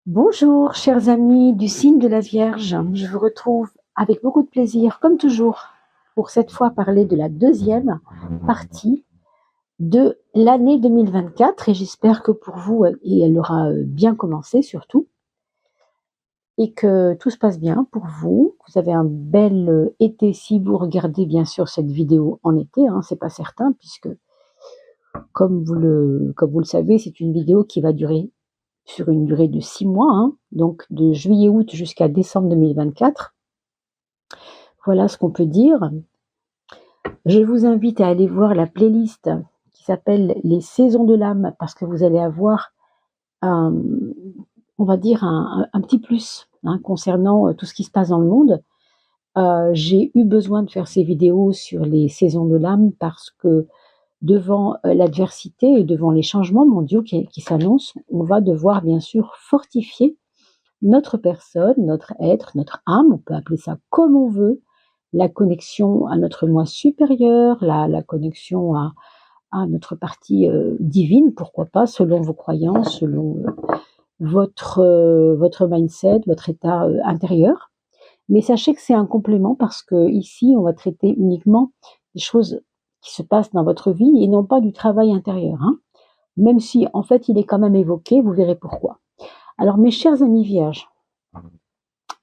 Bonjour, chers amis du signe de la Vierge. Je vous retrouve avec beaucoup de plaisir, comme toujours, pour cette fois parler de la deuxième partie de l'année 2024. Et j'espère que pour vous, elle aura bien commencé surtout, et que tout se passe bien pour vous. Vous avez un bel été si vous regardez bien sûr cette vidéo en été, hein, c'est pas certain, puisque comme vous le savez, c'est une vidéo qui va durer sur une durée de 6 mois, hein, donc de juillet-août jusqu'à décembre 2024. Voilà ce qu'on peut dire. Je vous invite à aller voir la playlist qui s'appelle Les saisons de l'âme, parce que vous allez avoir un, on va dire un petit plus, hein, concernant tout ce qui se passe dans le monde. J'ai eu besoin de faire ces vidéos sur les saisons de l'âme parce que devant l'adversité et devant les changements mondiaux qui s'annoncent, on va devoir bien sûr fortifier notre personne, notre être, notre âme, on peut appeler ça comme on veut, la connexion à notre moi supérieur, la connexion à notre partie divine, pourquoi pas, selon vos croyances, selon votre mindset, votre état intérieur. Mais sachez que c'est un complément parce que ici, on va traiter uniquement des choses qui se passent dans votre vie et non pas du travail intérieur, hein. Même si, en fait, il est quand même évoqué, vous verrez pourquoi. Alors, mes chers amis vierges,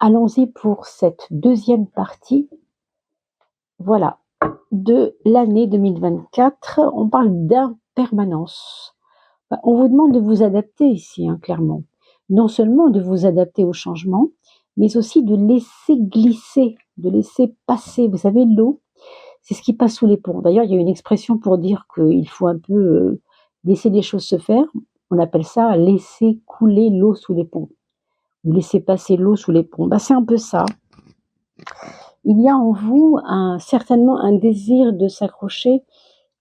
allons-y pour cette deuxième partie, voilà, de l'année 2024. On parle d'impermanence. On vous demande de vous adapter ici, hein, clairement. Non seulement de vous adapter au changement, mais aussi de laisser glisser, de laisser passer. Vous savez, l'eau, c'est ce qui passe sous les ponts. D'ailleurs, il y a une expression pour dire qu'il faut un peu laisser les choses se faire. On appelle ça laisser couler l'eau sous les ponts. Ou laisser passer l'eau sous les ponts. C'est un peu ça. Il y a en vous certainement un désir de s'accrocher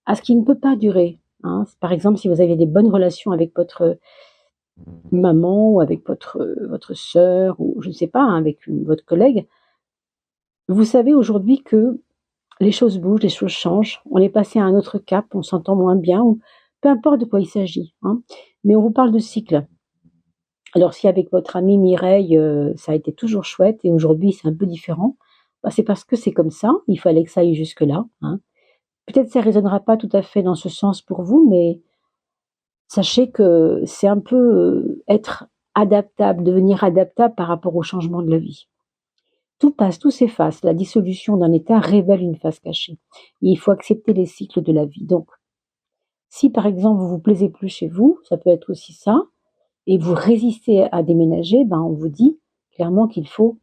à ce qui ne peut pas durer, hein. Par exemple, si vous avez des bonnes relations avec votre maman ou avec votre sœur ou je ne sais pas, hein, avec votre collègue, vous savez aujourd'hui que les choses bougent, les choses changent, on est passé à un autre cap, on s'entend moins bien, ou peu importe de quoi il s'agit, hein. Mais on vous parle de cycle. Alors si avec votre amie Mireille, ça a été toujours chouette et aujourd'hui c'est un peu différent, c'est parce que c'est comme ça, il fallait que ça aille jusque-là, hein. Peut-être ça ne résonnera pas tout à fait dans ce sens pour vous, mais sachez que c'est un peu être adaptable, devenir adaptable par rapport au changement de la vie. Tout passe, tout s'efface. La dissolution d'un état révèle une face cachée. Et il faut accepter les cycles de la vie. Donc, si par exemple vous vous plaisez plus chez vous, ça peut être aussi ça, et vous résistez à déménager, on vous dit clairement qu'il faut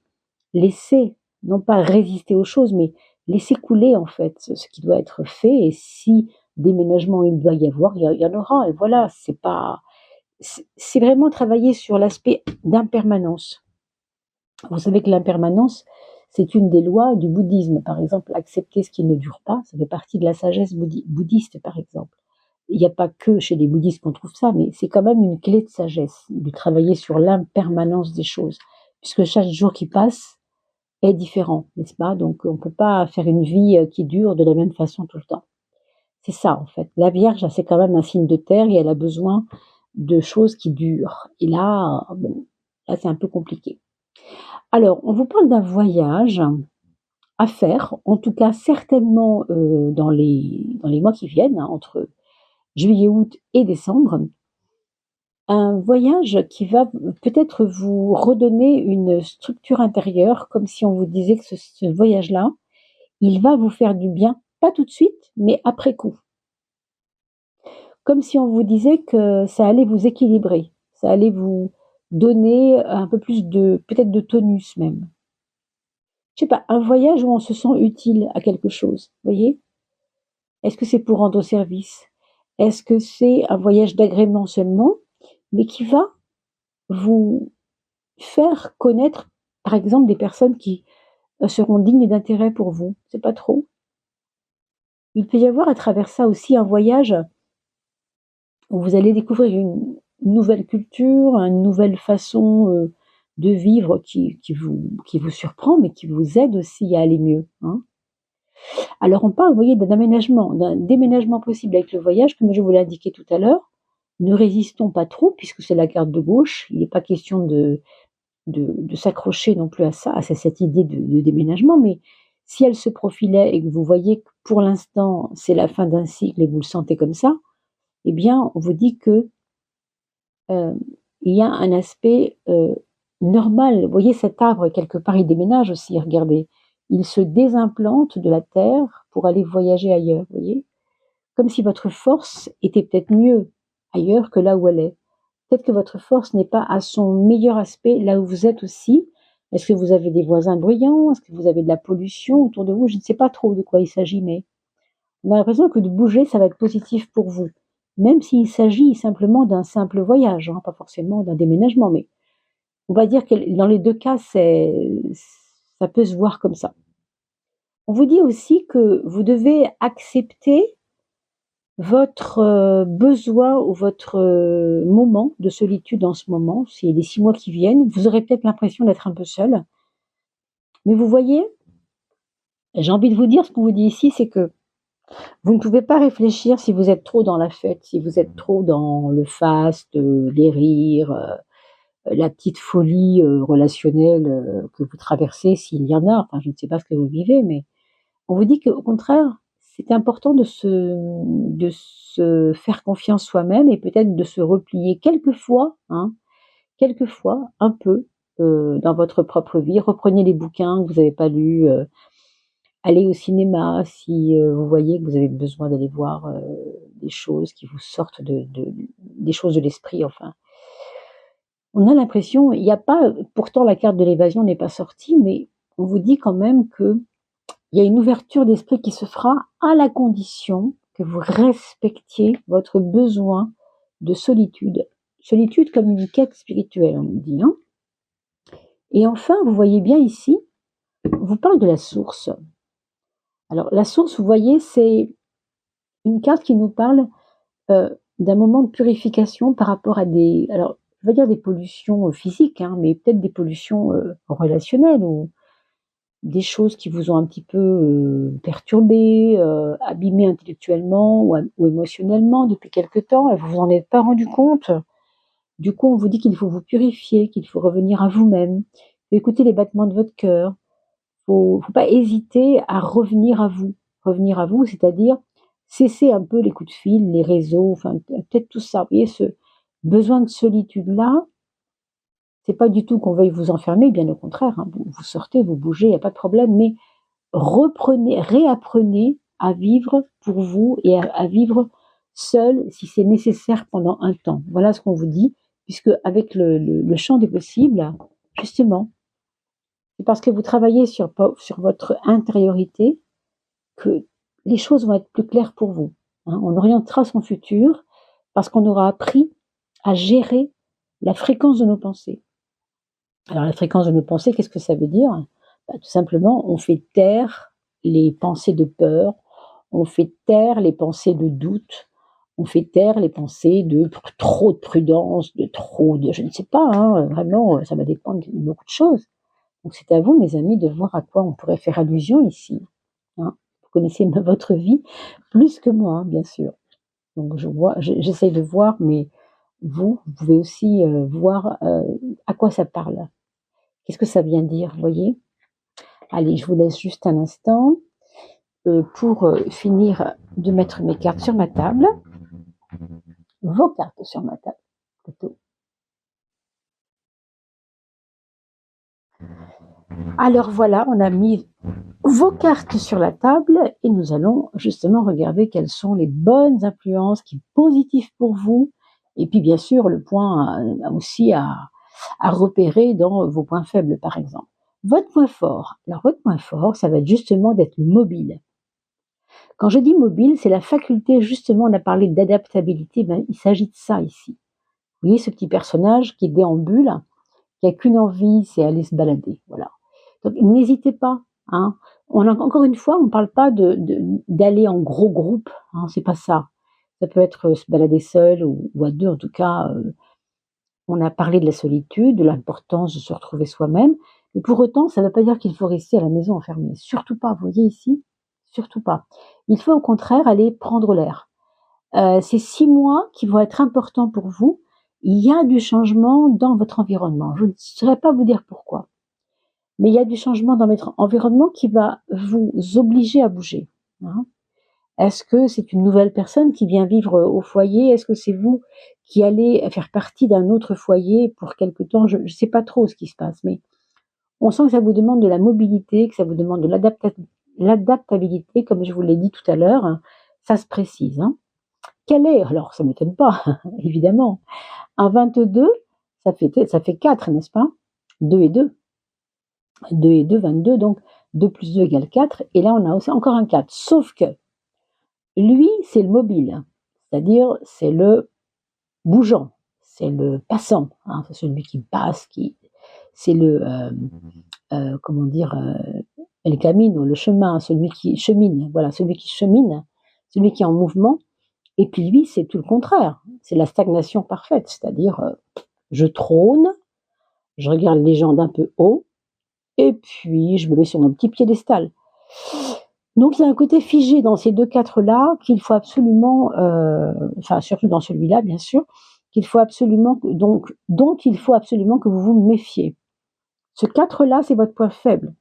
laisser, non pas résister aux choses, mais laisser couler en fait ce qui doit être fait. Et si déménagement il doit y avoir, il y en aura. Et voilà, c'est vraiment travailler sur l'aspect d'impermanence. Vous savez que l'impermanence, c'est une des lois du bouddhisme. Par exemple, accepter ce qui ne dure pas, ça fait partie de la sagesse bouddhiste, par exemple. Il n'y a pas que chez les bouddhistes qu'on trouve ça, mais c'est quand même une clé de sagesse, de travailler sur l'impermanence des choses, puisque chaque jour qui passe est différent, n'est-ce pas? Donc on ne peut pas faire une vie qui dure de la même façon tout le temps. C'est ça en fait. La Vierge, c'est quand même un signe de terre et elle a besoin de choses qui durent. Et là, là c'est un peu compliqué. Alors, on vous parle d'un voyage à faire, en tout cas certainement dans les mois qui viennent, hein, entre juillet, août et décembre. Un voyage qui va peut-être vous redonner une structure intérieure, comme si on vous disait que ce voyage-là, il va vous faire du bien, pas tout de suite, mais après coup. Comme si on vous disait que ça allait vous équilibrer, ça allait vous donner un peu plus peut-être de tonus même. Je sais pas, un voyage où on se sent utile à quelque chose, vous voyez? Est-ce que c'est pour rendre service? Est-ce que c'est un voyage d'agrément seulement, mais qui va vous faire connaître, par exemple, des personnes qui seront dignes d'intérêt pour vous? C'est pas trop? Il peut y avoir à travers ça aussi un voyage où vous allez découvrir une nouvelle culture, une nouvelle façon de vivre qui vous surprend, mais qui vous aide aussi à aller mieux, hein. Alors on parle, vous voyez, d'un déménagement possible avec le voyage, comme je vous l'ai indiqué tout à l'heure. ne résistons pas trop, puisque c'est la carte de gauche. Il n'est pas question de s'accrocher non plus à ça, à cette idée de déménagement, mais si elle se profilait et que vous voyez que pour l'instant c'est la fin d'un cycle et que vous le sentez comme ça, eh bien on vous dit que il y a un aspect normal. Vous voyez cet arbre, quelque part, il déménage aussi, regardez. Il se désimplante de la terre pour aller voyager ailleurs, vous voyez. Comme si votre force était peut-être mieux ailleurs que là où elle est. Peut-être que votre force n'est pas à son meilleur aspect là où vous êtes aussi. Est-ce que vous avez des voisins bruyants? Est-ce que vous avez de la pollution autour de vous? Je ne sais pas trop de quoi il s'agit, mais on a l'impression que de bouger, ça va être positif pour vous. Même s'il s'agit simplement d'un simple voyage, hein, pas forcément d'un déménagement, mais on va dire que dans les deux cas, ça peut se voir comme ça. On vous dit aussi que vous devez accepter votre besoin ou votre moment de solitude en ce moment. C'est les 6 mois qui viennent. Vous aurez peut-être l'impression d'être un peu seul. Mais vous voyez, j'ai envie de vous dire, ce qu'on vous dit ici, c'est que vous ne pouvez pas réfléchir si vous êtes trop dans la fête, si vous êtes trop dans le faste, les rires, la petite folie relationnelle que vous traversez, s'il y en a. Enfin, je ne sais pas ce que vous vivez, mais on vous dit qu'au contraire, c'est important de se faire confiance soi-même et peut-être de se replier quelquefois, hein, quelquefois, un peu, dans votre propre vie. Reprenez les bouquins que vous n'avez pas lus, allez au cinéma si vous voyez que vous avez besoin d'aller voir des choses qui vous sortent des choses de l'esprit, enfin. On a l'impression, il n'y a pas, pourtant la carte de l'évasion n'est pas sortie, mais on vous dit quand même que il y a une ouverture d'esprit qui se fera à la condition que vous respectiez votre besoin de solitude. Solitude comme une quête spirituelle, on nous dit. Hein. Et enfin, vous voyez bien ici, on vous parle de la source. Alors, la source, vous voyez, c'est une carte qui nous parle d'un moment de purification par rapport à des, alors, je vais dire des pollutions physiques, hein, mais peut-être des pollutions relationnelles ou des choses qui vous ont un petit peu perturbé, abîmé intellectuellement ou émotionnellement depuis quelque temps et vous vous en êtes pas rendu compte. Du coup, on vous dit qu'il faut vous purifier, qu'il faut revenir à vous-même, écouter les battements de votre cœur. Faut pas hésiter à revenir à vous. Revenir à vous, c'est-à-dire cesser un peu les coups de fil, les réseaux, enfin peut-être tout ça. Vous voyez, ce besoin de solitude-là, c'est pas du tout qu'on veuille vous enfermer, bien au contraire. Hein, vous sortez, vous bougez, il n'y a pas de problème, mais reprenez, réapprenez à vivre pour vous et à vivre seul si c'est nécessaire pendant un temps. Voilà ce qu'on vous dit, puisque avec le champ des possibles, justement, c'est parce que vous travaillez sur votre intériorité que les choses vont être plus claires pour vous. Hein. On orientera son futur parce qu'on aura appris à gérer la fréquence de nos pensées. Alors la fréquence de nos pensées, qu'est-ce que ça veut dire? Tout simplement, on fait taire les pensées de peur, on fait taire les pensées de doute, on fait taire les pensées de trop de prudence, de trop de... Je ne sais pas, hein, vraiment, ça va dépendre de beaucoup de choses. Donc c'est à vous, mes amis, de voir à quoi on pourrait faire allusion ici. Hein. Vous connaissez votre vie plus que moi, hein, bien sûr. Donc j'essaie de voir, mais vous pouvez aussi voir à quoi ça parle. Qu'est-ce que ça vient dire, vous voyez? Allez, je vous laisse juste un instant pour finir de mettre mes cartes sur ma table. Vos cartes sur ma table, plutôt. Alors voilà, on a mis vos cartes sur la table et nous allons justement regarder quelles sont les bonnes influences qui sont positives pour vous. Et puis bien sûr, le point aussi à repérer dans vos points faibles, par exemple. Votre point fort, alors votre point fort, ça va être justement d'être mobile. Quand je dis mobile, c'est la faculté, justement, on a parlé d'adaptabilité, ben, il s'agit de ça ici. Vous voyez ce petit personnage qui déambule, qui n'a qu'une envie, c'est aller se balader. Voilà. Donc n'hésitez pas. Hein. Encore une fois, on ne parle pas d'aller en gros groupe, hein, c'est pas ça. Ça peut être se balader seul ou à deux, en tout cas. On a parlé de la solitude, de l'importance de se retrouver soi-même, mais pour autant, ça ne veut pas dire qu'il faut rester à la maison enfermé. Surtout pas, vous voyez ici, surtout pas. Il faut au contraire aller prendre l'air, Ces 6 mois qui vont être importants pour vous. Il y a du changement dans votre environnement. Je ne saurais pas vous dire pourquoi, mais il y a du changement dans votre environnement qui va vous obliger à bouger, hein. Est-ce que c'est une nouvelle personne qui vient vivre au foyer? Est-ce que c'est vous qui allez faire partie d'un autre foyer pour quelque temps? Je ne sais pas trop ce qui se passe, mais on sent que ça vous demande de la mobilité, que ça vous demande de l'adaptabilité, comme je vous l'ai dit tout à l'heure, hein. Ça se précise, hein. Quelle est, alors ça ne m'étonne pas, évidemment, un 22, ça fait 4, n'est-ce pas? 2 et 2. 2 et 2, 22, donc 2 plus 2 égale 4, et là on a aussi encore un 4. Sauf que lui, c'est le mobile, c'est-à-dire c'est le bougeant, c'est le passant, hein, c'est celui qui passe, c'est le, comment dire, el camino, le chemin, celui qui chemine, voilà, celui qui chemine, celui qui est en mouvement. Et puis lui, c'est tout le contraire, c'est la stagnation parfaite, c'est-à-dire je trône, je regarde les gens d'un peu haut, et puis je me mets sur mon petit piédestal. Donc il y a un côté figé dans ces 2 4-là qu'il faut absolument, enfin surtout dans celui-là bien sûr, qu'il faut absolument dont il faut absolument que vous vous méfiez. Ce 4-là, c'est votre point faible.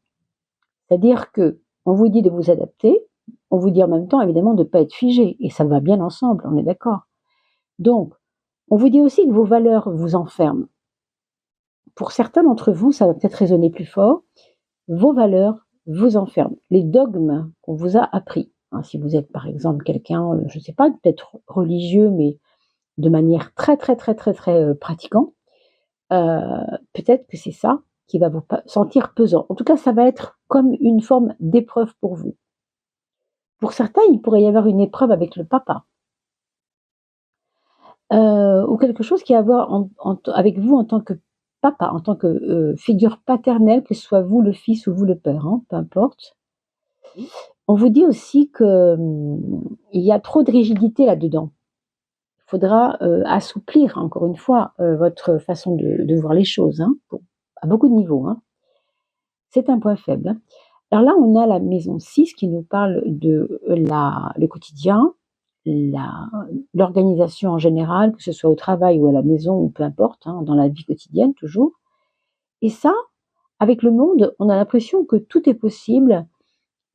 C'est-à-dire que on vous dit de vous adapter, on vous dit en même temps évidemment de ne pas être figé, et ça va bien ensemble, on est d'accord. Donc, on vous dit aussi que vos valeurs vous enferment. Pour certains d'entre vous, ça va peut-être résonner plus fort, vos valeurs vous enferment. Les dogmes qu'on vous a appris, hein, si vous êtes par exemple quelqu'un, je ne sais pas, peut-être religieux, mais de manière très pratiquant, peut-être que c'est ça qui va vous sentir pesant. En tout cas, ça va être comme une forme d'épreuve pour vous. Pour certains, il pourrait y avoir une épreuve avec le papa, ou quelque chose qui a à voir avec vous en tant que papa, en tant que figure paternelle, que ce soit vous le fils ou vous le père, hein, peu importe. On vous dit aussi que il y a trop de rigidité là-dedans. Il faudra assouplir, encore une fois, votre façon de voir les choses, hein, à beaucoup de niveaux, hein. C'est un point faible, hein. Alors là, on a la maison 6 qui nous parle de le quotidien, l'organisation en général, que ce soit au travail ou à la maison, ou peu importe, hein, dans la vie quotidienne toujours. Et ça, avec le monde, on a l'impression que tout est possible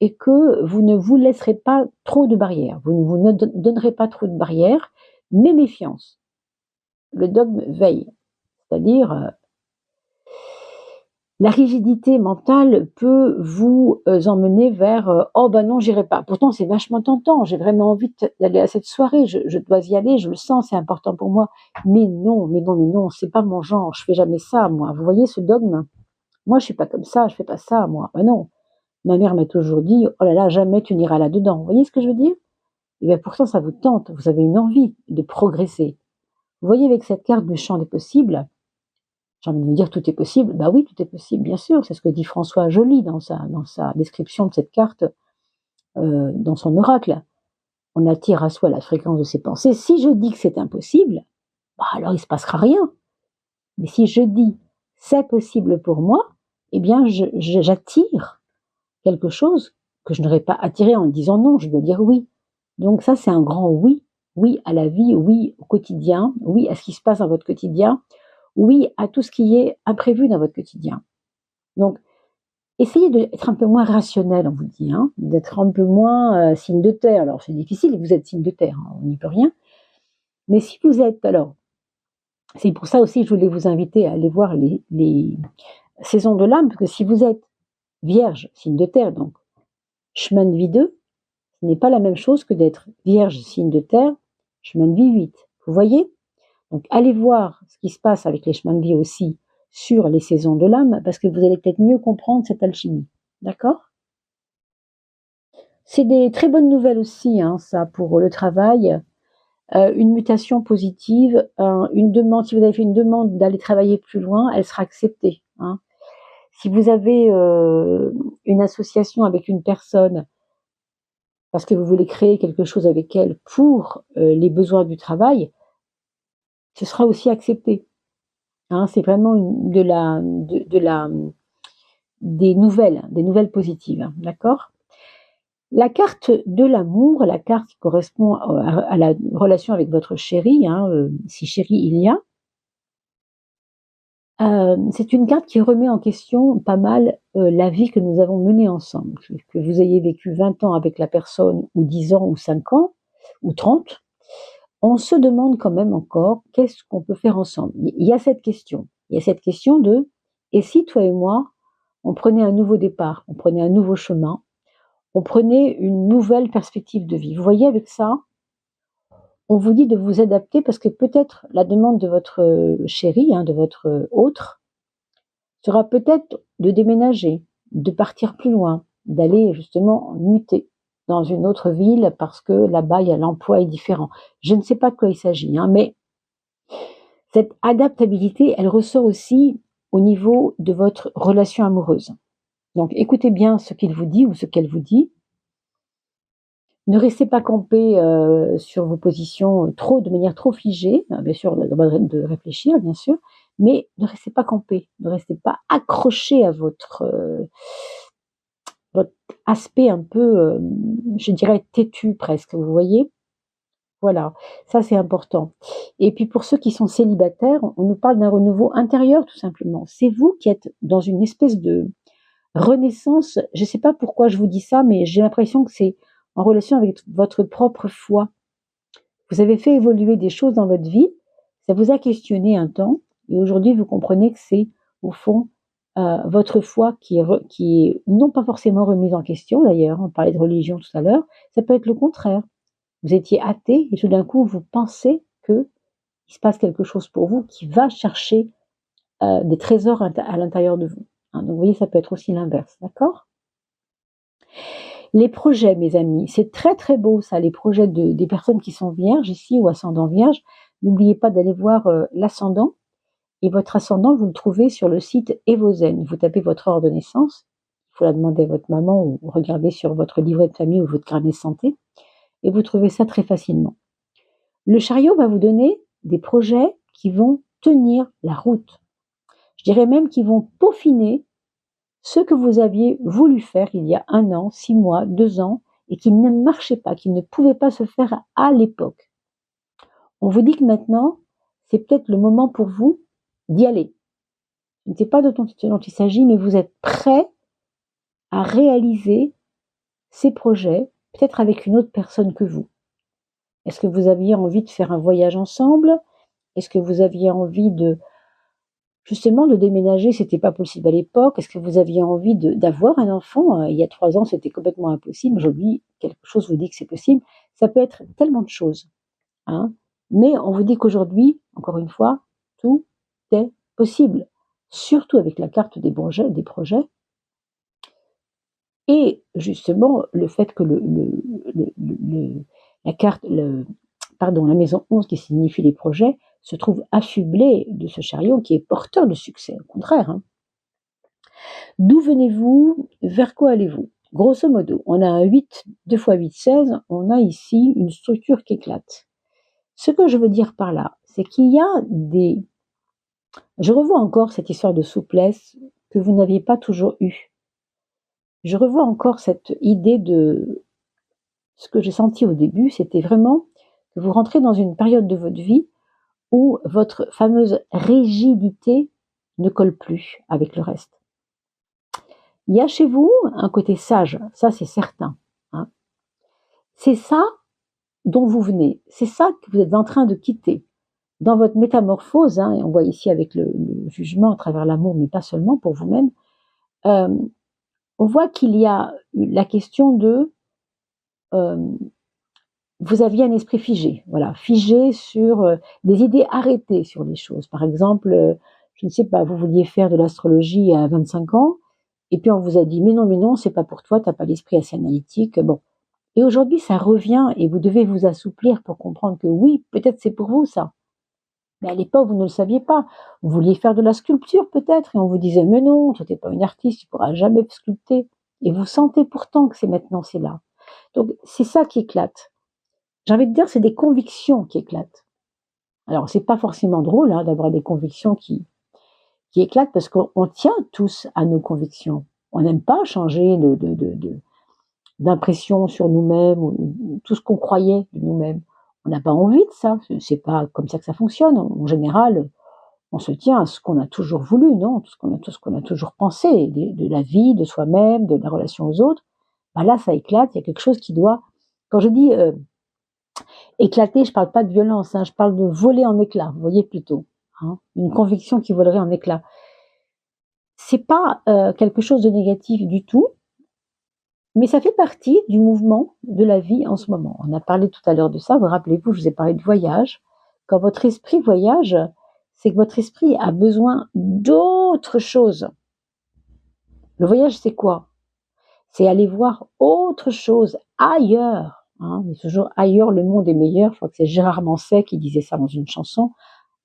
et que vous ne vous laisserez pas trop de barrières. Vous ne vous donnerez pas trop de barrières, mais méfiance. Le dogme veille. C'est-à-dire, la rigidité mentale peut vous emmener vers oh ben non, j'irai pas. Pourtant, c'est vachement tentant. J'ai vraiment envie d'aller à cette soirée. Je dois y aller. Je le sens. C'est important pour moi. Mais non. C'est pas mon genre. Je fais jamais ça, moi. Vous voyez ce dogme? Moi, je suis pas comme ça. Je fais pas ça, moi. Ben non. Ma mère m'a toujours dit oh là là, jamais tu n'iras là-dedans. Vous voyez ce que je veux dire? Et bien pourtant, ça vous tente. Vous avez une envie de progresser. Vous voyez avec cette carte du champ des possibles. J'ai envie de vous dire tout est possible. Bah oui, tout est possible, bien sûr. C'est ce que dit François Joly dans sa description de cette carte, dans son oracle. On attire à soi la fréquence de ses pensées. Si je dis que c'est impossible, bah alors il ne se passera rien. Mais si je dis c'est possible pour moi, eh bien j'attire quelque chose que je n'aurais pas attiré en disant non. Je dois dire oui. Donc ça, c'est un grand oui. Oui à la vie, oui au quotidien, oui à ce qui se passe dans votre quotidien, oui à tout ce qui est imprévu dans votre quotidien. Donc, essayez d'être un peu moins rationnel, on vous dit, hein, d'être un peu moins signe de terre. Alors, c'est difficile, vous êtes signe de terre, hein, on n'y peut rien. Mais si vous êtes, alors, c'est pour ça aussi que je voulais vous inviter à aller voir les saisons de l'âme, parce que si vous êtes vierge, signe de terre, donc chemin de vie 2, ce n'est pas la même chose que d'être vierge, signe de terre, chemin de vie 8. Vous voyez? Donc, allez voir ce qui se passe avec les chemins de vie aussi sur les saisons de l'âme, parce que vous allez peut-être mieux comprendre cette alchimie. D'accord? C'est des très bonnes nouvelles aussi, hein, ça, pour le travail. Une mutation positive, une demande, si vous avez fait une demande d'aller travailler plus loin, elle sera acceptée, hein. Si vous avez une association avec une personne, parce que vous voulez créer quelque chose avec elle pour les besoins du travail, ce sera aussi accepté. Hein, c'est vraiment des nouvelles positives, hein, d'accord? La carte de l'amour, la carte qui correspond à la relation avec votre chéri, hein, si chéri il y a, c'est une carte qui remet en question pas mal la vie que nous avons menée ensemble. Que vous ayez vécu 20 ans avec la personne, ou 10 ans, ou 5 ans, ou 30, on se demande quand même encore qu'est-ce qu'on peut faire ensemble. Il y a cette question. Il y a cette question de et si toi et moi, on prenait un nouveau départ, on prenait un nouveau chemin, on prenait une nouvelle perspective de vie. Vous voyez, avec ça, on vous dit de vous adapter parce que peut-être la demande de votre chéri, hein, de votre autre, sera peut-être de déménager, de partir plus loin, d'aller justement muter dans une autre ville parce que là-bas, l'emploi est différent. Je ne sais pas de quoi il s'agit, hein, mais cette adaptabilité, elle ressort aussi au niveau de votre relation amoureuse. Donc écoutez bien ce qu'il vous dit ou ce qu'elle vous dit. Ne restez pas campé sur vos positions de manière trop figée, bien sûr, de réfléchir, bien sûr, mais ne restez pas campé, ne restez pas accroché à votre aspect un peu, je dirais, têtu presque, vous voyez. Voilà, ça c'est important. Et puis pour ceux qui sont célibataires, on nous parle d'un renouveau intérieur tout simplement. C'est vous qui êtes dans une espèce de renaissance. Je ne sais pas pourquoi je vous dis ça, mais j'ai l'impression que c'est en relation avec votre propre foi. Vous avez fait évoluer des choses dans votre vie, ça vous a questionné un temps, et aujourd'hui vous comprenez que c'est au fond votre foi qui est non pas forcément remise en question d'ailleurs, on parlait de religion tout à l'heure, ça peut être le contraire. Vous étiez athée et tout d'un coup vous pensez qu'il se passe quelque chose pour vous qui va chercher des trésors à l'intérieur de vous. Hein, donc vous voyez, ça peut être aussi l'inverse, d'accord? Les projets, mes amis, c'est très très beau ça, les projets des personnes qui sont vierges ici ou ascendant vierge. N'oubliez pas d'aller voir l'ascendant. Et votre ascendant, vous le trouvez sur le site Evozen. Vous tapez votre heure de naissance, il faut la demander à votre maman ou regarder sur votre livret de famille ou votre carnet de santé, et vous trouvez ça très facilement. Le chariot va vous donner des projets qui vont tenir la route. Je dirais même qu'ils vont peaufiner ce que vous aviez voulu faire il y a 1 an, 6 mois, 2 ans, et qui ne marchait pas, qui ne pouvait pas se faire à l'époque. On vous dit que maintenant, c'est peut-être le moment pour vous d'y aller. Je ne sais pas de ce dont il s'agit, mais vous êtes prêt à réaliser ces projets, peut-être avec une autre personne que vous. Est-ce que vous aviez envie de faire un voyage ensemble? Est-ce que vous aviez envie justement de déménager? C'était pas possible à l'époque. Est-ce que vous aviez envie d'avoir un enfant? Il y a 3 ans, c'était complètement impossible. Aujourd'hui, quelque chose vous dit que c'est possible. Ça peut être tellement de choses, hein. Mais on vous dit qu'aujourd'hui, encore une fois, tout est possible. Surtout avec la carte des projets. Et justement, le fait que la carte, la maison 11 qui signifie les projets, se trouve affublée de ce chariot qui est porteur de succès, au contraire. Hein. D'où venez-vous? Vers quoi allez-vous? Grosso modo, on a un 8, 2 x 8, 16, on a ici une structure qui éclate. Ce que je veux dire par là, c'est qu'il y a des... Je revois encore cette histoire de souplesse que vous n'aviez pas toujours eue. Je revois encore cette idée de... Ce que j'ai senti au début, c'était vraiment que vous rentrez dans une période de votre vie où votre fameuse rigidité ne colle plus avec le reste. Il y a chez vous un côté sage, ça c'est certain. Hein. C'est ça dont vous venez, c'est ça que vous êtes en train de quitter. Dans votre métamorphose, hein, et on voit ici avec le jugement à travers l'amour, mais pas seulement pour vous-même, on voit qu'il y a la question de vous aviez un esprit figé, voilà, figé sur des idées arrêtées sur les choses. Par exemple, je ne sais pas, vous vouliez faire de l'astrologie à 25 ans, et puis on vous a dit mais non, c'est pas pour toi, t'as pas l'esprit assez analytique. Bon, et aujourd'hui ça revient et vous devez vous assouplir pour comprendre que oui, peut-être c'est pour vous ça. Mais à l'époque vous ne le saviez pas. Vous vouliez faire de la sculpture peut-être, et on vous disait mais non, toi t'es pas une artiste, tu pourras jamais sculpter. Et vous sentez pourtant que c'est là. Donc c'est ça qui éclate. J'ai envie de dire, c'est des convictions qui éclatent. Alors, c'est pas forcément drôle hein, d'avoir des convictions qui éclatent parce qu'on tient tous à nos convictions. On n'aime pas changer d'impression sur nous-mêmes, ou tout ce qu'on croyait de nous-mêmes. On n'a pas envie de ça, c'est pas comme ça que ça fonctionne. En général, on se tient à ce qu'on a toujours voulu, non? Tout ce qu'on a toujours pensé, de la vie, de soi-même, de la relation aux autres. Bah là, ça éclate, il y a quelque chose qui doit. Quand je dis éclater, je parle pas de violence, hein, je parle de voler en éclats, vous voyez plutôt. Hein, une conviction qui volerait en éclats. C'est pas quelque chose de négatif du tout, mais ça fait partie du mouvement de la vie en ce moment. On a parlé tout à l'heure de ça, vous rappelez-vous, je vous ai parlé de voyage. Quand votre esprit voyage, c'est que votre esprit a besoin d'autre chose. Le voyage, c'est quoi? C'est aller voir autre chose ailleurs. Hein, mais toujours ailleurs, le monde est meilleur. Je crois que c'est Gérard Manset qui disait ça dans une chanson.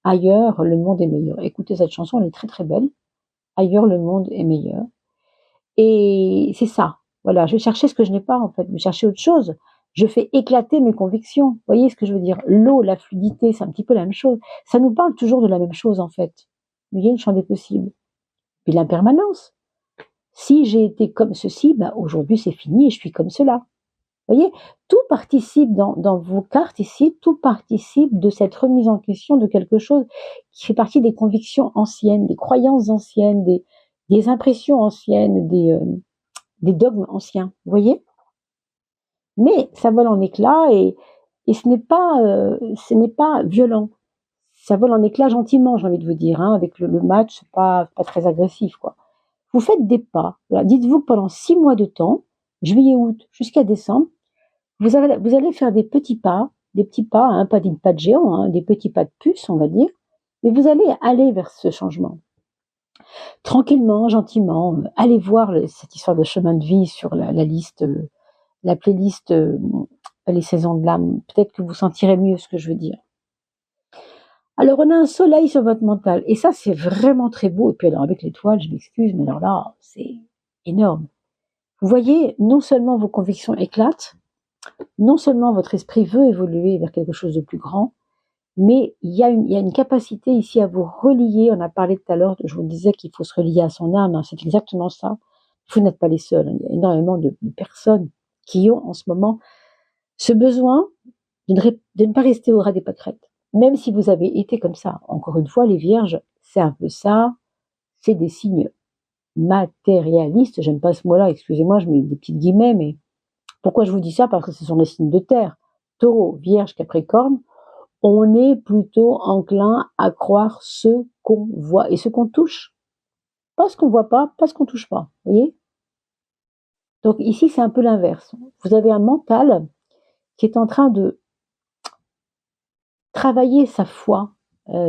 Ailleurs, le monde est meilleur. Écoutez cette chanson, elle est très très belle. Ailleurs, le monde est meilleur. Et c'est ça. Voilà, je vais chercher ce que je n'ai pas en fait, je vais chercher autre chose. Je fais éclater mes convictions. Vous voyez ce que je veux dire? L'eau, la fluidité, c'est un petit peu la même chose. Ça nous parle toujours de la même chose en fait. Mais il y a une champ des possibles. Puis l'impermanence. Si j'ai été comme ceci, bah aujourd'hui c'est fini et je suis comme cela. Vous voyez, tout participe dans vos cartes ici, tout participe de cette remise en question de quelque chose qui fait partie des convictions anciennes, des croyances anciennes, des impressions anciennes, des dogmes anciens. Vous voyez? Mais ça vole en éclats et ce n'est pas violent. Ça vole en éclats gentiment, j'ai envie de vous dire. Hein, avec le match, c'est pas très agressif, quoi. Vous faites des pas. Voilà. Dites-vous que pendant 6 mois de temps, juillet, août, jusqu'à décembre, vous allez faire des petits pas, hein, pas des pas de géant, hein, des petits pas de puce, on va dire, mais vous allez aller vers ce changement. Tranquillement, gentiment, allez voir cette histoire de chemin de vie sur la liste, la playlist Les saisons de l'âme. Peut-être que vous sentirez mieux ce que je veux dire. Alors, on a un soleil sur votre mental. Et ça, c'est vraiment très beau. Et puis, alors, avec l'étoile, je m'excuse, mais alors là, c'est énorme. Vous voyez, non seulement vos convictions éclatent, non seulement votre esprit veut évoluer vers quelque chose de plus grand, mais il y a une capacité ici à vous relier. On a parlé tout à l'heure, je vous disais qu'il faut se relier à son âme. Hein, c'est exactement ça. Vous n'êtes pas les seuls. Hein, il y a énormément de personnes qui ont en ce moment ce besoin de ne pas rester au ras des pâquerettes. Même si vous avez été comme ça. Encore une fois, les vierges, c'est un peu ça. C'est des signes matérialistes. J'aime pas ce mot-là, excusez-moi, je mets des petites guillemets, mais pourquoi je vous dis ça? Parce que ce sont les signes de terre. Taureau, Vierge, Capricorne, on est plutôt enclin à croire ce qu'on voit et ce qu'on touche. Pas ce qu'on voit pas ce qu'on touche pas. Vous voyez? Donc ici, c'est un peu l'inverse. Vous avez un mental qui est en train de travailler sa foi,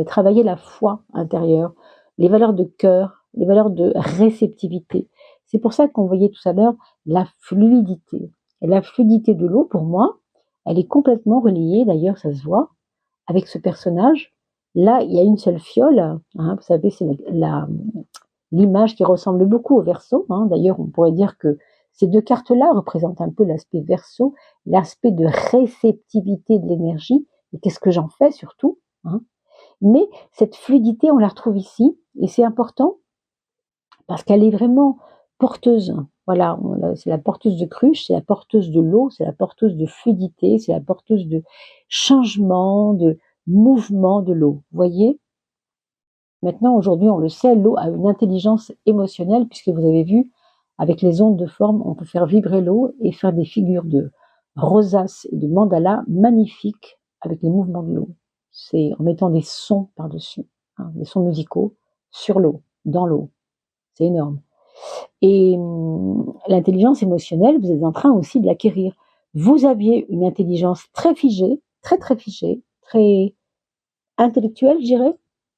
travailler la foi intérieure, les valeurs de cœur, les valeurs de réceptivité. C'est pour ça qu'on voyait tout à l'heure la fluidité. Et la fluidité de l'eau, pour moi, elle est complètement reliée, d'ailleurs ça se voit, avec ce personnage. Là, il y a une seule fiole, hein, vous savez, c'est l'image qui ressemble beaucoup au Verseau. Hein. D'ailleurs, on pourrait dire que ces deux cartes-là représentent un peu l'aspect Verseau, l'aspect de réceptivité de l'énergie, et qu'est-ce que j'en fais surtout. Hein. Mais cette fluidité, on la retrouve ici, et c'est important, parce qu'elle est vraiment porteuse. Voilà, c'est la porteuse de cruche, c'est la porteuse de l'eau, c'est la porteuse de fluidité, c'est la porteuse de changement, de mouvement de l'eau. Vous voyez? Maintenant, aujourd'hui, on le sait, l'eau a une intelligence émotionnelle, puisque vous avez vu, avec les ondes de forme, on peut faire vibrer l'eau et faire des figures de rosaces et de mandalas magnifiques avec les mouvements de l'eau. C'est en mettant des sons par-dessus, hein, des sons musicaux sur l'eau, dans l'eau. C'est énorme. Et l'intelligence émotionnelle, vous êtes en train aussi de l'acquérir. Vous aviez une intelligence très figée, très figée, très intellectuelle, je dirais,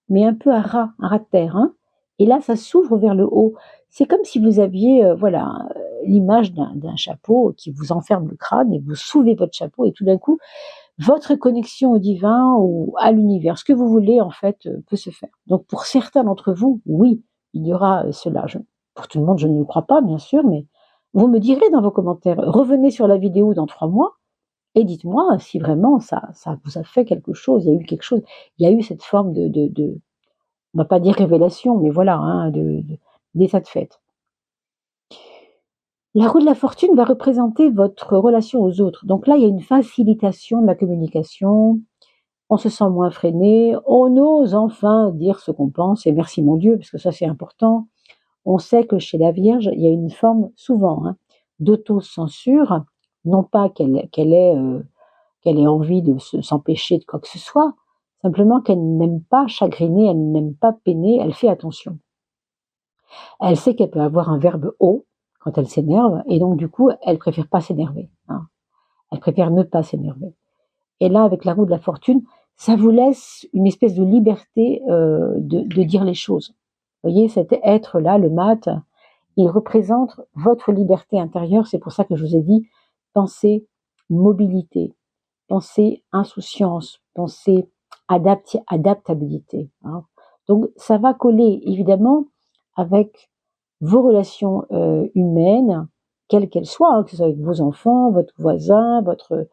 mais un peu un rat de terre. Hein. Et là, ça s'ouvre vers le haut. C'est comme si vous aviez l'image d'un chapeau qui vous enferme le crâne et vous soulevez votre chapeau et tout d'un coup, votre connexion au divin ou à l'univers, ce que vous voulez en fait, peut se faire. Donc pour certains d'entre vous, oui, il y aura cela. Pour tout le monde, je ne le crois pas, bien sûr, mais vous me direz dans vos commentaires. Revenez sur la vidéo dans 3 mois et dites-moi si vraiment ça vous a fait quelque chose. Il y a eu quelque chose. Il y a eu cette forme on va pas dire révélation, mais voilà, hein, d'état de fait. La roue de la fortune va représenter votre relation aux autres. Donc là, il y a une facilitation de la communication, on se sent moins freiné, on ose enfin dire ce qu'on pense, et merci mon Dieu, parce que ça c'est important. On sait que chez la Vierge, il y a une forme, souvent, hein, d'autocensure, non pas qu'elle ait envie de s'empêcher de quoi que ce soit, simplement qu'elle n'aime pas chagriner, elle n'aime pas peiner, elle fait attention. Elle sait qu'elle peut avoir un verbe haut quand elle s'énerve, et donc du coup, elle préfère pas s'énerver, hein. Elle préfère ne pas s'énerver. Et là, avec la roue de la fortune, ça vous laisse une espèce de liberté de dire les choses. Vous voyez, cet être-là, le mat, il représente votre liberté intérieure. C'est pour ça que je vous ai dit, pensez mobilité, pensez insouciance, pensez adaptabilité, hein. Donc, ça va coller évidemment avec vos relations humaines, quelles qu'elles soient, hein, que ce soit avec vos enfants, votre voisin, votre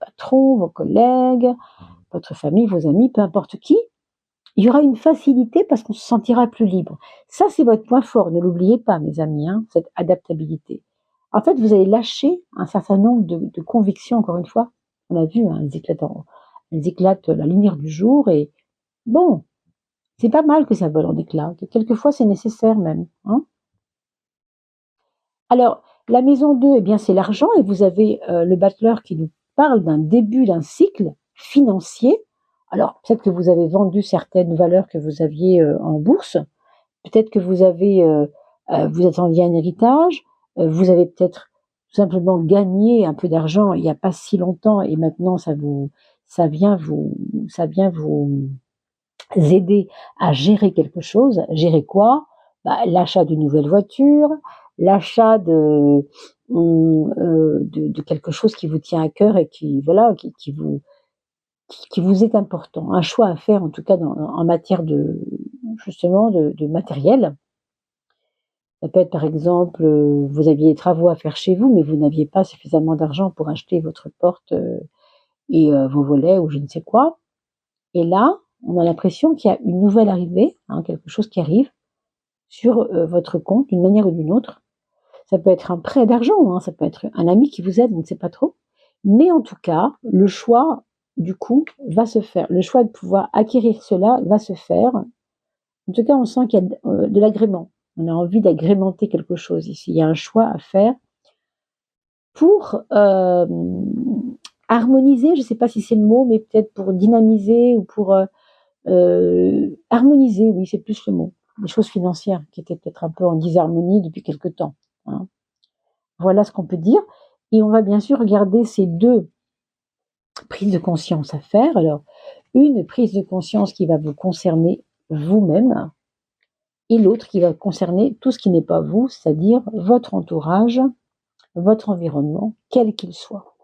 patron, vos collègues, votre famille, vos amis, peu importe qui. Il y aura une facilité parce qu'on se sentira plus libre. Ça, c'est votre point fort, ne l'oubliez pas, mes amis, hein, cette adaptabilité. En fait, vous allez lâcher un certain nombre de convictions, encore une fois. On a vu, hein, elles éclatent à la lumière du jour et bon, c'est pas mal que ça vole en éclats. Quelquefois, c'est nécessaire même, hein. Alors, la maison 2, eh bien, c'est l'argent et vous avez le battleur qui nous parle d'un début d'un cycle financier. Alors, peut-être que vous avez vendu certaines valeurs que vous aviez en bourse, peut-être que vous attendiez un héritage, vous avez peut-être tout simplement gagné un peu d'argent il n'y a pas si longtemps et maintenant ça vient vous, ça vient vous aider à gérer quelque chose. Gérer quoi? Bah, l'achat d'une nouvelle voiture, l'achat de quelque chose qui vous tient à cœur et qui, voilà, qui vous est important. Un choix à faire, en tout cas, en matière justement, de matériel. Ça peut être, par exemple, vous aviez des travaux à faire chez vous, mais vous n'aviez pas suffisamment d'argent pour acheter votre porte et vos volets ou je ne sais quoi. Et là, on a l'impression qu'il y a une nouvelle arrivée, hein, quelque chose qui arrive sur votre compte d'une manière ou d'une autre. Ça peut être un prêt d'argent, hein, ça peut être un ami qui vous aide, on ne sait pas trop. Mais en tout cas, le choix, du coup, va se faire. Le choix de pouvoir acquérir cela va se faire. En tout cas, on sent qu'il y a de l'agrément. On a envie d'agrémenter quelque chose ici. Il y a un choix à faire pour harmoniser, je ne sais pas si c'est le mot, mais peut-être pour dynamiser ou pour harmoniser, oui, c'est plus le mot. Les choses financières qui étaient peut-être un peu en disharmonie depuis quelque temps, hein. Voilà ce qu'on peut dire. Et on va bien sûr regarder ces deux prises de conscience à faire. Alors, une prise de conscience qui va vous concerner vous-même et l'autre qui va concerner tout ce qui n'est pas vous, c'est-à-dire votre entourage, votre environnement, quel qu'il soit.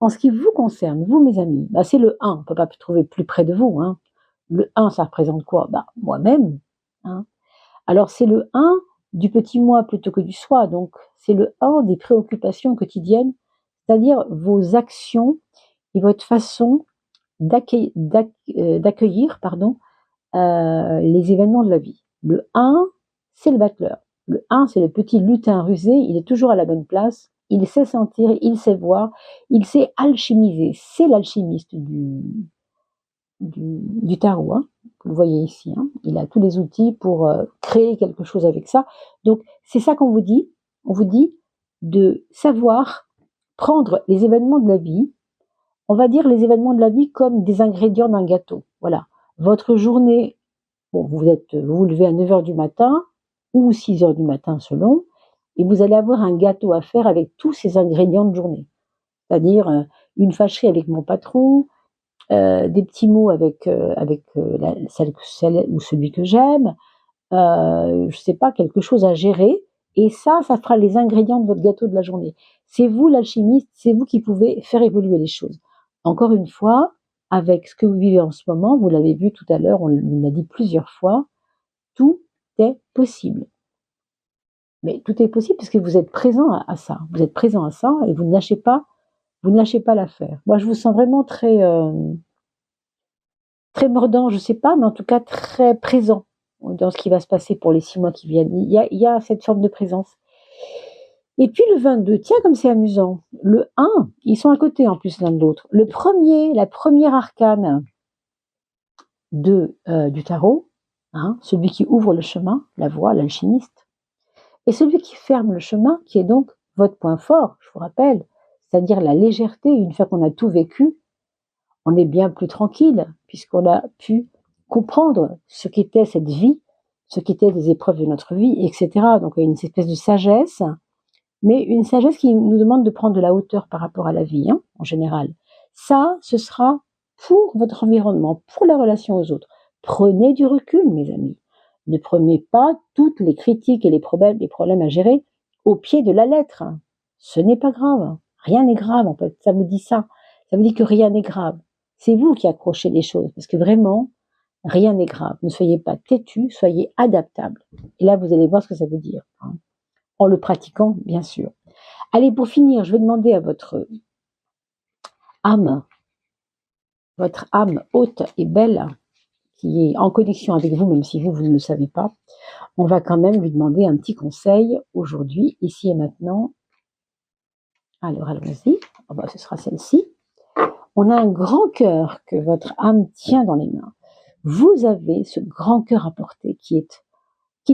En ce qui vous concerne, vous mes amis, bah c'est le 1, on ne peut pas trouver plus près de vous, hein. Le 1, ça représente quoi? Bah, moi-même, hein. Alors c'est le 1 du petit moi plutôt que du soi, donc c'est le 1 des préoccupations quotidiennes, c'est-à-dire vos actions et votre façon d'accueillir les événements de la vie. Le 1, c'est le battleur. Le 1, c'est le petit lutin rusé, il est toujours à la bonne place, il sait sentir, il sait voir, il sait alchimiser. C'est l'alchimiste du tarot, hein. Vous le voyez ici, hein. Il a tous les outils pour créer quelque chose avec ça. Donc, c'est ça qu'on vous dit. On vous dit de savoir prendre les événements de la vie, on va dire les événements de la vie comme des ingrédients d'un gâteau. Voilà. Votre journée, bon, vous vous levez à 9 heures du matin ou 6 heures du matin selon, et vous allez avoir un gâteau à faire avec tous ces ingrédients de journée. C'est-à-dire une fâcherie avec mon patron, des petits mots avec celle ou celui que j'aime, je sais pas, quelque chose à gérer, et ça fera les ingrédients de votre gâteau de la journée. C'est vous l'alchimiste, c'est vous qui pouvez faire évoluer les choses. Encore une fois, avec ce que vous vivez en ce moment, vous l'avez vu tout à l'heure, on l'a dit plusieurs fois, tout est possible. Mais tout est possible parce que vous êtes présent à ça. Vous êtes présent à ça et vous ne lâchez pas l'affaire. Moi, je vous sens vraiment très mordant, je sais pas, mais en tout cas très présent dans ce qui va se passer pour les 6 mois qui viennent. Il y a cette forme de présence. Et puis le 22, tiens comme c'est amusant, le 1, ils sont à côté en plus l'un de l'autre. Le premier, la première arcane du tarot, hein, celui qui ouvre le chemin, la voie, l'alchimiste, et celui qui ferme le chemin, qui est donc votre point fort, je vous rappelle, c'est-à-dire la légèreté. Une fois qu'on a tout vécu, on est bien plus tranquille, puisqu'on a pu comprendre ce qu'était cette vie, ce qu'étaient les épreuves de notre vie, etc. Donc il y a une espèce de sagesse, mais une sagesse qui nous demande de prendre de la hauteur par rapport à la vie, hein, en général. Ça, ce sera pour votre environnement, pour la relation aux autres. Prenez du recul, mes amis. Ne prenez pas toutes les critiques et les problèmes à gérer au pied de la lettre. Ce n'est pas grave. Rien n'est grave, en fait. Ça me dit ça. Ça me dit que rien n'est grave. C'est vous qui accrochez les choses, parce que vraiment, rien n'est grave. Ne soyez pas têtu, soyez adaptable. Et là, vous allez voir ce que ça veut dire, hein, en le pratiquant, bien sûr. Allez, pour finir, je vais demander à votre âme haute et belle, qui est en connexion avec vous, même si vous ne le savez pas, on va quand même lui demander un petit conseil aujourd'hui, ici et maintenant. Alors, allons-y. Oh bah, ce sera celle-ci. On a un grand cœur que votre âme tient dans les mains. Vous avez ce grand cœur à porter qui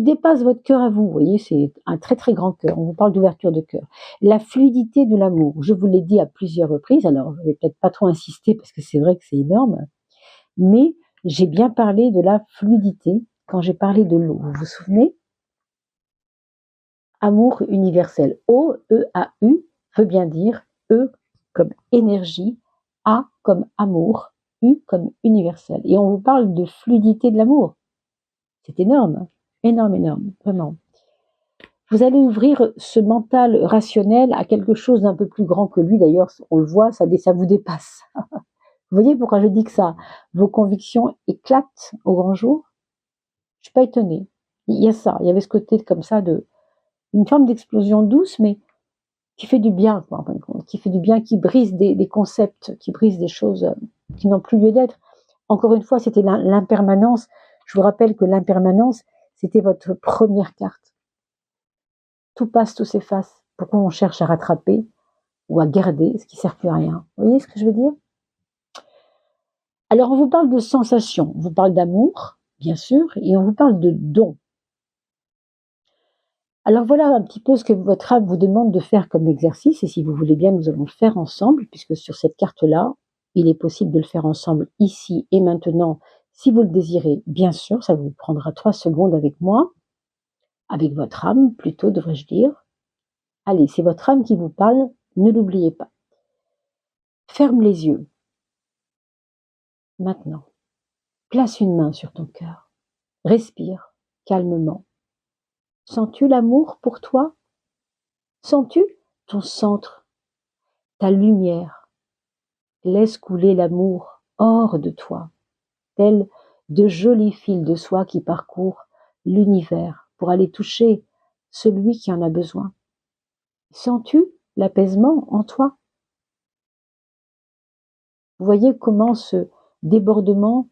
dépasse votre cœur à vous. Vous voyez, c'est un très très grand cœur. On vous parle d'ouverture de cœur. La fluidité de l'amour. Je vous l'ai dit à plusieurs reprises. Alors, je vais peut-être pas trop insister parce que c'est vrai que c'est énorme. Mais j'ai bien parlé de la fluidité quand j'ai parlé de l'eau. Vous vous souvenez? Amour universel. O-E-A-U veut bien dire E comme énergie, A comme amour, U comme universel. Et on vous parle de fluidité de l'amour. C'est énorme, énorme, énorme, vraiment. Vous allez ouvrir ce mental rationnel à quelque chose d'un peu plus grand que lui. D'ailleurs, on le voit, ça vous dépasse. Vous voyez pourquoi je dis que ça, vos convictions éclatent au grand jour? Je suis pas étonnée. Il y a ça, il y avait ce côté comme ça une forme d'explosion douce, mais qui fait du bien, quoi, en fin de compte, qui fait du bien, qui brise des concepts, qui brise des choses qui n'ont plus lieu d'être. Encore une fois, c'était l'impermanence. Je vous rappelle que l'impermanence, c'était votre première carte. Tout passe, tout s'efface. Pourquoi on cherche à rattraper ou à garder ce qui ne sert plus à rien? Vous voyez ce que je veux dire? Alors, on vous parle de sensations, on vous parle d'amour, bien sûr, et on vous parle de dons. Alors voilà un petit peu ce que votre âme vous demande de faire comme exercice, et si vous voulez bien, nous allons le faire ensemble, puisque sur cette carte-là, il est possible de le faire ensemble ici et maintenant, si vous le désirez, bien sûr, ça vous prendra 3 secondes avec moi, avec votre âme plutôt, devrais-je dire. Allez, c'est votre âme qui vous parle, ne l'oubliez pas. Ferme les yeux. Maintenant, place une main sur ton cœur. Respire calmement. Sens-tu l'amour pour toi? Sens-tu ton centre, ta lumière? Laisse couler l'amour hors de toi, tel de jolis fils de soie qui parcourent l'univers pour aller toucher celui qui en a besoin. Sens-tu l'apaisement en toi? Vous voyez comment ce débordement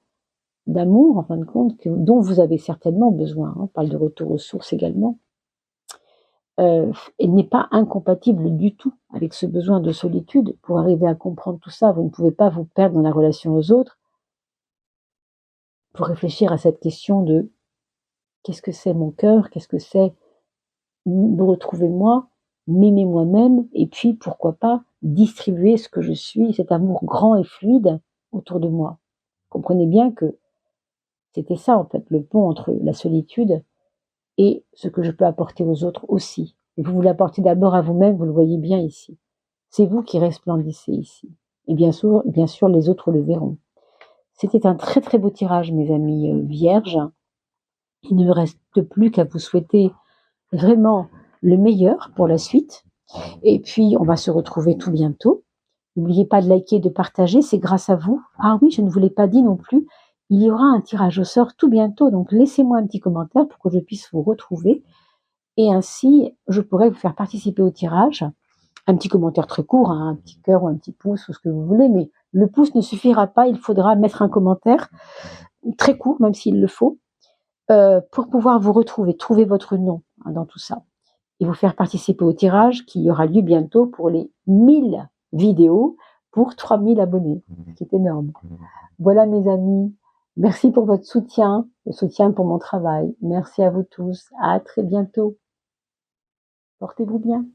d'amour, en fin de compte, dont vous avez certainement besoin, hein, on parle de retour aux sources également, n'est pas incompatible du tout avec ce besoin de solitude. Pour arriver à comprendre tout ça, vous ne pouvez pas vous perdre dans la relation aux autres pour réfléchir à cette question de qu'est-ce que c'est mon cœur, qu'est-ce que c'est me retrouver moi, m'aimer moi-même, et puis pourquoi pas distribuer ce que je suis, cet amour grand et fluide autour de moi. Comprenez bien que c'était ça en fait, le pont entre la solitude et ce que je peux apporter aux autres aussi. Et vous l'apportez d'abord à vous-même, vous le voyez bien ici. C'est vous qui resplendissez ici. Et bien sûr, les autres le verront. C'était un très très beau tirage, mes amis vierges. Il ne me reste plus qu'à vous souhaiter vraiment le meilleur pour la suite. Et puis, on va se retrouver tout bientôt. N'oubliez pas de liker, de partager, c'est grâce à vous. Ah oui, je ne vous l'ai pas dit non plus, il y aura un tirage au sort tout bientôt, donc laissez-moi un petit commentaire pour que je puisse vous retrouver. Et ainsi, je pourrai vous faire participer au tirage. Un petit commentaire très court, hein, un petit cœur ou un petit pouce ou ce que vous voulez, mais le pouce ne suffira pas, il faudra mettre un commentaire très court, même s'il le faut, pour pouvoir vous retrouver, trouver votre nom, hein, dans tout ça. et vous faire participer au tirage qui aura lieu bientôt pour les 1000 vidéos pour 3000 abonnés, ce qui est énorme. Voilà mes amis, merci pour votre soutien, le soutien pour mon travail. Merci à vous tous, à très bientôt. Portez-vous bien.